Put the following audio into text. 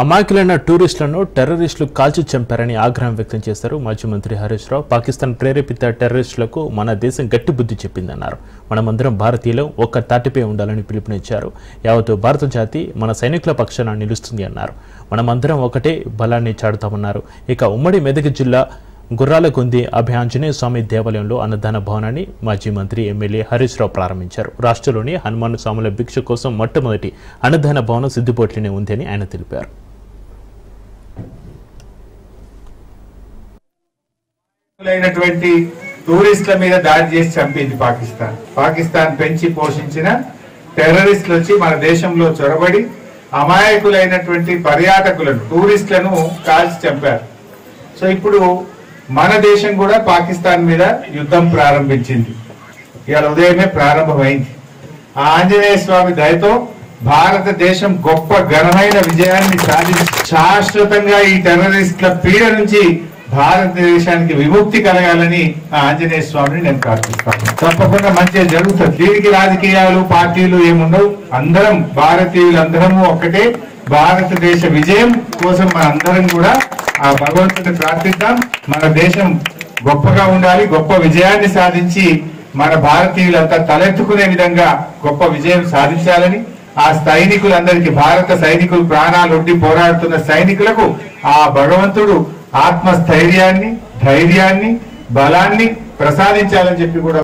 అమాయకులైన టూరిస్టులను టెర్రరిస్టులు కాల్చి చంపారని ఆగ్రహం వ్యక్తం చేశారు మాజీ మంత్రి హరీష్ రావు. పాకిస్తాన్ ప్రేరేపిత టెర్రరిస్టులకు మన దేశం గట్టి బుద్ధి చెప్పిందన్నారు. మనమందరం భారతీయులు ఒక్క తాటిపై ఉండాలని పిలుపునిచ్చారు. యావత్ భారత జాతి మన సైనికుల పక్షాన నిలుస్తుంది అన్నారు. మనమందరం ఒకటే బలాన్ని చాటుతామన్నారు. ఇక ఉమ్మడి మెదక్ జిల్లా గుర్రాలకొంది అభయాంజనేయ స్వామి దేవాలయంలో అన్నదాన భవనాన్ని మాజీ మంత్రి ఎమ్మెల్యే హరీష్ రావు ప్రారంభించారు. రాష్ట్రంలోని హనుమాన్ స్వాముల భిక్ష కోసం మొట్టమొదటి అన్నదాన భవనం సిద్దిపేటలోనే ఉందని ఆయన తెలిపారు. టూరిస్టుల మీద దాడి చేసి చంపింది పాకిస్తాన్ పెంచి పోషించిన టెర్రరిస్టులు వచ్చి మన దేశంలో చొరబడి అమాయకులైనటువంటి పర్యాటకులను టూరిస్టులను కాల్చి చంపారు. సో ఇప్పుడు మన దేశం కూడా పాకిస్తాన్ మీద యుద్ధం ప్రారంభించింది. ఇవాళ ఉదయమే ప్రారంభమైంది. ఆ ఆంజనేయ స్వామి దయతో భారతదేశం గొప్ప ఘనమైన విజయాన్ని సాధించి శాశ్వతంగా ఈ టెర్రరిస్టుల పీడ నుంచి భారతదేశానికి విముక్తి కలగాలని ఆ ఆంజనేయ స్వామిని నేను ప్రార్థిస్తాను. తప్పకుండా మంచిగా జరుగుతుంది. దీనికి రాజకీయాలు పార్టీలు ఏముండవు. అందరం భారతీయులందరము ఒక్కటే. భారతదేశ విజయం కోసం మన అందరం కూడా ఆ భగవంతుని ప్రార్థిద్దాం. మన దేశం గొప్పగా ఉండాలి, గొప్ప విజయాన్ని సాధించి మన భారతీయులంతా తలెత్తుకునే విధంగా గొప్ప విజయం సాధించాలని ఆ సైనికులందరికీ, భారత సైనికులు ప్రాణాలు ఒడ్డి పోరాడుతున్న సైనికులకు ఆ భగవంతుడు ఆత్మస్థైర్యాన్ని, ధైర్యాన్ని, బలాన్ని ప్రసాదించాలని చెప్పి కూడా